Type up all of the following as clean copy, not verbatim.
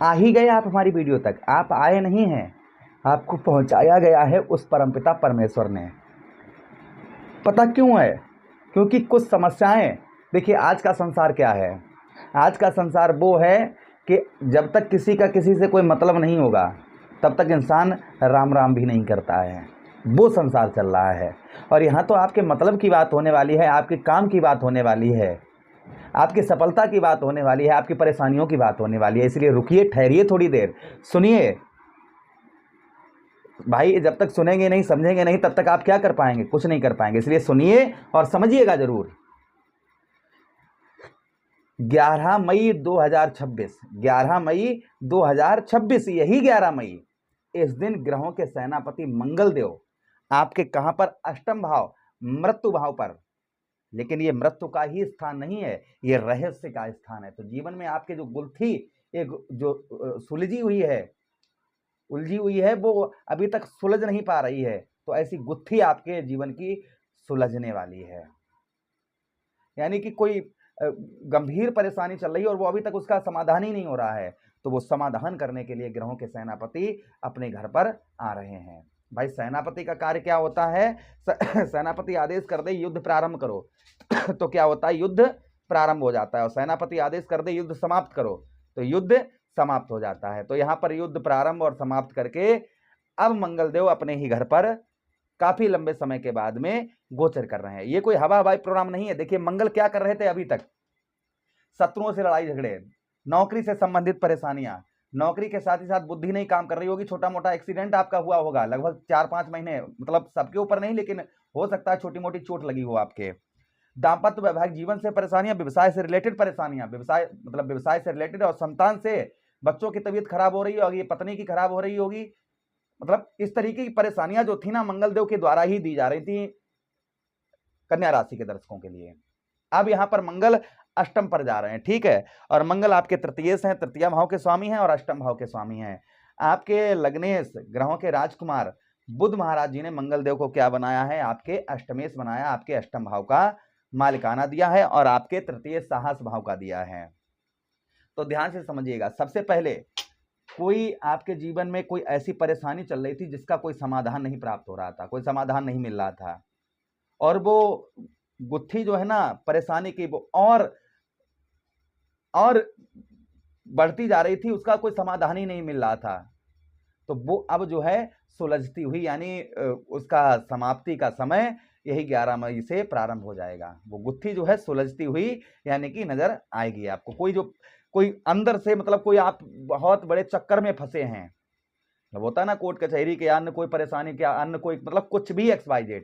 आ ही गए आप हमारी वीडियो तक, आप आए नहीं हैं, आपको पहुंचाया गया है उस परमपिता परमेश्वर ने। पता क्यों है? क्योंकि कुछ समस्याएं, देखिए आज का संसार क्या है, आज का संसार वो है कि जब तक किसी का किसी से कोई मतलब नहीं होगा तब तक इंसान राम राम भी नहीं करता है, वो संसार चल रहा है। और यहाँ तो आपके मतलब की बात होने वाली है, आपके काम की बात होने वाली है, आपकी सफलता की बात होने वाली है, आपकी परेशानियों की बात होने वाली है। इसलिए रुकिए, ठहरिए थोड़ी देर, सुनिए भाई। जब तक सुनेंगे नहीं, समझेंगे नहीं, तब तक आप क्या कर पाएंगे? कुछ नहीं कर पाएंगे। इसलिए सुनिए और समझिएगा जरूर। 11 मई 2026, 11 मई 2026, यही 11 मई, इस दिन ग्रहों के सेनापति मंगल देव आपके कहां पर? अष्टम भाव, मृत्यु भाव पर। लेकिन ये मृत्यु का ही स्थान नहीं है, ये रहस्य का स्थान है। तो जीवन में आपके जो गुत्थी एक जो सुलझी हुई है, उलझी हुई है, वो अभी तक सुलझ नहीं पा रही है, तो ऐसी गुत्थी आपके जीवन की सुलझने वाली है। यानी कि कोई गंभीर परेशानी चल रही है और वो अभी तक उसका समाधान ही नहीं हो रहा है, तो वो समाधान करने के लिए ग्रहों के सेनापति अपने घर पर आ रहे हैं। भाई सेनापति का कार्य क्या होता है? सेनापति आदेश कर दे युद्ध प्रारंभ करो तो क्या होता है? युद्ध प्रारंभ हो जाता है। और सेनापति आदेश कर दे युद्ध समाप्त करो तो युद्ध समाप्त हो जाता है। तो यहाँ पर युद्ध प्रारंभ और समाप्त करके अब मंगलदेव अपने ही घर पर काफी लंबे समय के बाद में गोचर कर रहे हैं। ये कोई हवा हवाई प्रोग्राम नहीं है। देखिए मंगल क्या कर रहे थे अभी तक? शत्रुओं से लड़ाई झगड़े, नौकरी से संबंधित परेशानियां, नौकरी के साथ ही साथ बुद्धि नहीं काम कर रही होगी, छोटा मोटा एक्सीडेंट आपका हुआ होगा लगभग 4-5 महीने, मतलब सबके ऊपर नहीं लेकिन हो सकता है छोटी मोटी चोट लगी हो आपके। दाम्पत्य वैवाहिक जीवन से परेशानियां, व्यवसाय से रिलेटेड परेशानियां, व्यवसाय मतलब व्यवसाय से रिलेटेड, और संतान से बच्चों की तबीयत खराब हो रही होगी, पत्नी की खराब हो रही होगी। मतलब इस तरीके की परेशानियां जो थी ना, मंगलदेव के द्वारा ही दी जा रही थी कन्या राशि के दर्शकों के लिए। अब यहां पर मंगल अष्टम पर जा रहे हैं, ठीक है। और मंगल आपके तृतीय से हैं, तृतीय भाव के स्वामी हैं और अष्टम भाव के स्वामी हैं। आपके लग्नेश ग्रहों के राजकुमार बुध महाराज जी ने मंगल देव को क्या बनाया है? आपके अष्टमेश बनाया, आपके अष्टम भाव का मालिकाना दिया है और आपके तृतीय साहस भाव का दिया है। तो ध्यान से समझिएगा। सबसे पहले कोई आपके जीवन में कोई ऐसी परेशानी चल रही थी जिसका कोई समाधान नहीं प्राप्त हो रहा था, कोई समाधान नहीं मिल रहा था, और वो गुत्थी जो है ना परेशानी की, वो और बढ़ती जा रही थी, उसका कोई समाधान ही नहीं मिल रहा था। तो वो अब जो है सुलझती हुई, यानी उसका समाप्ति का समय यही 11 मई से प्रारंभ हो जाएगा। वो गुत्थी जो है सुलझती हुई यानी कि नजर आएगी आपको। कोई अंदर से, मतलब कोई आप बहुत बड़े चक्कर में फंसे हैं, मतलब होता है ना कोर्ट कचहरी के अन्य कोई परेशानी के अन्य कोई, मतलब कुछ भी XYZ,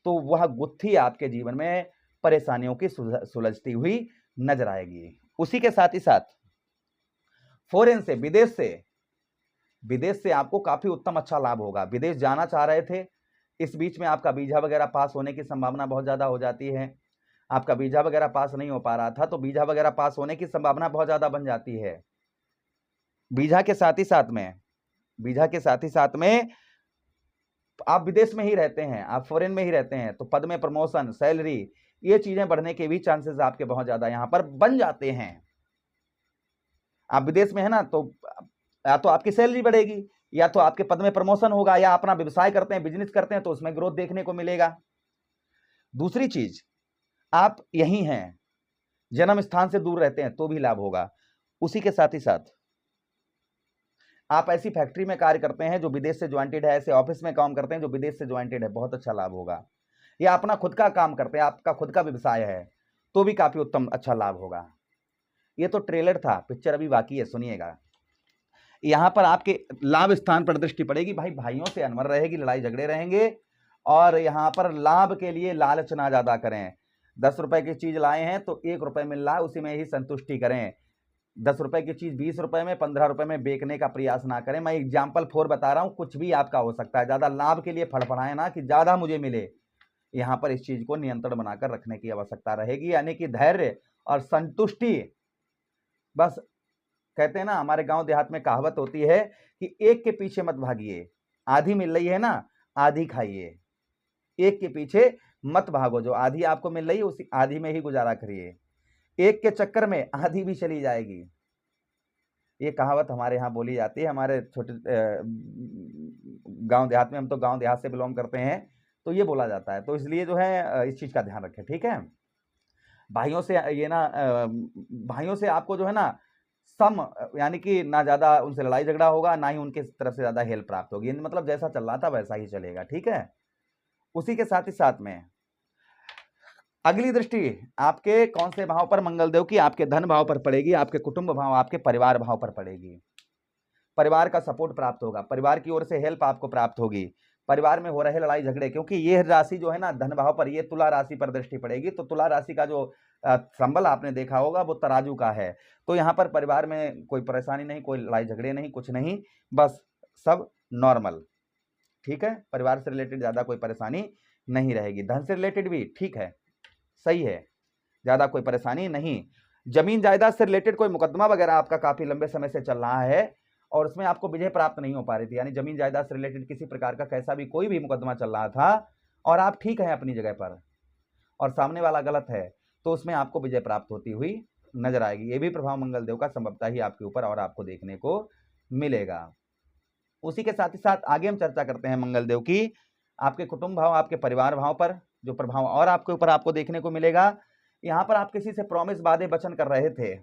तो वह गुत्थी आपके जीवन में परेशानियों की सुलझती हुई नजर आएगी। उसी के साथ ही साथ फॉरेन से, विदेश से आपको काफी उत्तम अच्छा लाभ होगा। विदेश जाना चाह रहे थे, इस बीच में आपका वीजा वगैरह पास होने की संभावना बहुत ज्यादा हो जाती है। आपका वीजा वगैरह पास नहीं हो पा रहा था, तो वीजा वगैरह पास होने की संभावना बहुत ज्यादा बन जाती है। वीजा के साथ ही साथ में आप विदेश में ही रहते हैं, आप फॉरेन में ही रहते हैं, तो पद में प्रमोशन, सैलरी, ये चीजें बढ़ने के भी चांसेस आपके बहुत ज्यादा यहां पर बन जाते हैं। आप विदेश में है ना, तो या तो आपकी सैलरी बढ़ेगी, या तो आपके पद में प्रमोशन होगा, या अपना व्यवसाय करते हैं, बिजनेस करते हैं, तो उसमें ग्रोथ देखने को मिलेगा। दूसरी चीज, आप यही हैं, जन्म स्थान से दूर रहते हैं तो भी लाभ होगा। उसी के साथ ही साथ आप ऐसी फैक्ट्री में कार्य करते हैं जो विदेश से ज्वाइंटेड है, ऐसे ऑफिस में काम करते हैं जो विदेश से ज्वाइंटेड है, बहुत अच्छा लाभ होगा। या अपना खुद का काम करते हैं, आपका खुद का व्यवसाय है, तो भी काफी उत्तम अच्छा लाभ होगा। ये तो ट्रेलर था, पिक्चर अभी बाकी है, सुनिएगा। यहां पर आपके लाभ स्थान पर दृष्टि पड़ेगी। भाई भाइयों से अनबन रहेगी, लड़ाई झगड़े रहेंगे, और यहां पर लाभ के लिए लालच ना ज्यादा करें। 10 रुपए की चीज लाए हैं तो 1 रुपए मिल रहा है, उसी में ही संतुष्टि करें। 10 रुपए की चीज 20 रुपए में, 15 रुपए में बेचने का प्रयास ना करें। मैं एग्जाम्पल 4 बता रहा हूं, कुछ भी आपका हो सकता है। ज्यादा लाभ के लिए फड़फड़ाएं ना कि ज्यादा मुझे मिले। यहां पर इस चीज को नियंत्रण बनाकर रखने की आवश्यकता रहेगी, यानी कि धैर्य और संतुष्टि। बस कहते हैं ना, हमारे गांव देहात में कहावत होती है कि एक के पीछे मत भागिए, आधी मिल रही है ना, आधी खाइए। एक के पीछे मत भागो, जो आधी आपको मिल रही है उसी आधी में ही गुजारा करिए। एक के चक्कर में आधी भी चली जाएगी। ये कहावत हमारे यहाँ बोली जाती है। हमारे छोटे गांव देहात में, हम तो गांव देहात से बिलोंग करते हैं, तो ये बोला जाता है। तो इसलिए जो है इस चीज का ध्यान रखें, ठीक है। भाइयों से ये ना भाइयों से आपको जो है ना सम यानी कि ना ज्यादा उनसे लड़ाई झगड़ा होगा, ना ही उनके तरफ से ज्यादा हेल्प प्राप्त होगी। मतलब जैसा चल रहा था वैसा ही चलेगा, ठीक है। उसी के साथ ही साथ में अगली दृष्टि आपके कौन से भाव पर मंगलदेव की? आपके धन भाव पर पड़ेगी, आपके कुटुंब भाव, आपके परिवार भाव पर पड़ेगी। परिवार का सपोर्ट प्राप्त होगा, परिवार की ओर से हेल्प आपको प्राप्त होगी। परिवार में हो रहे लड़ाई झगड़े, क्योंकि ये राशि जो है ना धन भाव पर, ये तुला राशि पर दृष्टि पड़ेगी, तो तुला राशि का जो संबल आपने देखा होगा वो तराजू का है। तो यहाँ पर परिवार में कोई परेशानी नहीं, कोई लड़ाई झगड़े नहीं, कुछ नहीं, बस सब नॉर्मल, ठीक है। परिवार से रिलेटेड ज्यादा कोई परेशानी नहीं रहेगी। धन से रिलेटेड भी ठीक है, सही है, ज्यादा कोई परेशानी नहीं। जमीन जायदाद से रिलेटेड कोई मुकदमा वगैरह आपका काफी लंबे समय से चल रहा है और उसमें आपको विजय प्राप्त नहीं हो पा रही थी, यानी जमीन जायदाद से रिलेटेड किसी प्रकार का कैसा भी कोई भी मुकदमा चल रहा था और आप ठीक है अपनी जगह पर और सामने वाला गलत है, तो उसमें आपको विजय प्राप्त होती हुई नजर आएगी। ये भी प्रभाव मंगलदेव का संभवतः ही आपके ऊपर और आपको देखने को मिलेगा। उसी के साथ ही साथ आगे हम चर्चा करते हैं मंगलदेव की आपके कुटुंब भाव, आपके परिवार भाव पर जो प्रभाव और आपके ऊपर आपको देखने को मिलेगा। यहां पर आप किसी से प्रॉमिस, वादे, वचन कर रहे थे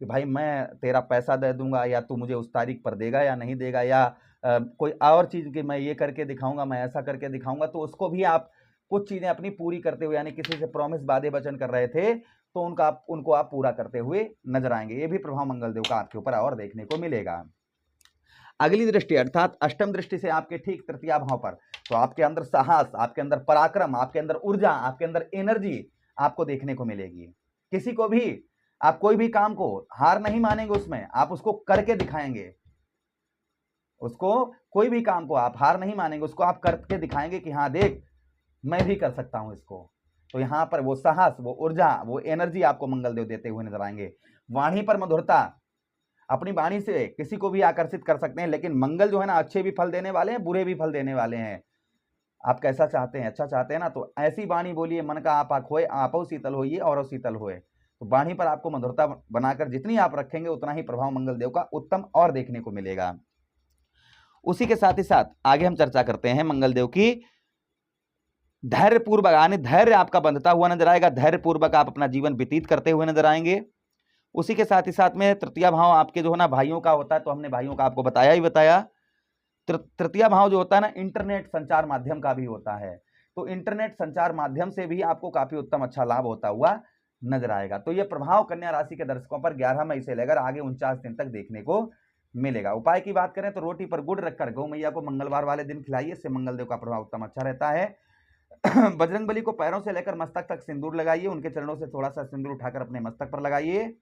कि भाई मैं तेरा पैसा दे दूंगा, या तू मुझे उस तारीख पर देगा या नहीं देगा, या कोई और चीज कि मैं ये करके दिखाऊंगा, मैं ऐसा करके दिखाऊंगा, तो उसको भी आप कुछ चीजें अपनी पूरी करते हुए, यानी किसी से प्रॉमिस, वादे, वचन कर रहे थे तो उनको आप पूरा करते हुए नजर आएंगे। ये भी प्रभाव मंगलदेव का आपके ऊपर और देखने को मिलेगा। अगली दृष्टि अर्थात अष्टम दृष्टि से आपके ठीक तृतीया भाव पर, तो आपके अंदर साहस, आपके अंदर पराक्रम, आपके अंदर ऊर्जा, आपके अंदर एनर्जी आपको देखने को मिलेगी। किसी को भी आप कोई भी काम को हार नहीं मानेंगे, उसमें आप उसको करके दिखाएंगे। उसको कोई भी काम को आप हार नहीं मानेंगे, उसको आप करके दिखाएंगे कि हाँ देख मैं भी कर सकता हूं इसको। तो यहां पर वो साहस, वो ऊर्जा, वो एनर्जी आपको मंगलदेव देते हुए नजर आएंगे। वाणी पर मधुरता, अपनी वाणी से किसी को भी आकर्षित कर सकते हैं, लेकिन मंगल जो है ना अच्छे भी फल देने वाले हैं, बुरे भी फल देने वाले हैं। आप कैसा चाहते हैं, अच्छा चाहते हैं ना, तो ऐसी वाणी बोलिए मन का आपा खोए, आपो शीतल होइए और शीतल होए। तो वाणी पर आपको मधुरता बनाकर जितनी आप रखेंगे उतना ही प्रभाव मंगलदेव का उत्तम और देखने को मिलेगा। उसी के साथ ही साथ आगे हम चर्चा करते हैं मंगलदेव की धैर्य पूर्वक, यानी धैर्य आपका बंधता हुआ नजर आएगा, धैर्य पूर्वक आप अपना जीवन व्यतीत करते हुए नजर आएंगे। उसी के साथ ही साथ में तृतीय भाव आपके जो है ना भाइयों का होता है, तो हमने भाइयों का आपको बताया ही बताया। तृतीय भाव जो होता है ना इंटरनेट संचार माध्यम का भी होता है, तो इंटरनेट संचार माध्यम से भी आपको काफी उत्तम अच्छा लाभ होता हुआ नजर आएगा। तो यह प्रभाव कन्या राशि के दर्शकों पर 11 मई से लेकर आगे 49 दिन तक देखने को मिलेगा। उपाय की बात करें तो रोटी पर गुड़ रखकर गौ मैया को मंगलवार वाले दिन खिलाइए, इससे मंगलदेव का प्रभाव उत्तम अच्छा रहता है। बजरंगबली को पैरों से लेकर मस्तक तक सिंदूर लगाइए, उनके चरणों से थोड़ा सा सिंदूर उठाकर अपने मस्तक पर लगाइए।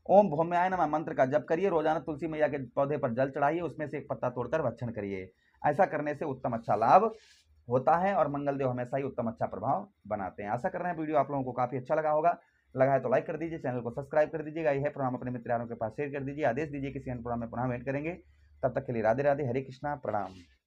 ओम भौम्याय नमः मंत्र का जप करिए, रोजाना तुलसी मैया के पौधे पर जल चढ़ाइए, उसमें से एक पत्ता तोड़कर भक्षण करिए। ऐसा करने से उत्तम अच्छा लाभ होता है और मंगलदेव हमेशा ही उत्तम अच्छा प्रभाव बनाते हैं। आशा कर रहे हैं वीडियो आप लोगों को काफी अच्छा लगा होगा। लगा है तो लाइक कर दीजिए, चैनल को सब्सक्राइब कर दीजिएगा। यह प्रोग्राम अपने मित्रों के पास शेयर कर दीजिए। आदेश दीजिए किसी अन्य प्रोग्राम में पुनः भेंट करेंगे। तब तक के लिए राधे राधे, हरे कृष्णा, प्रणाम।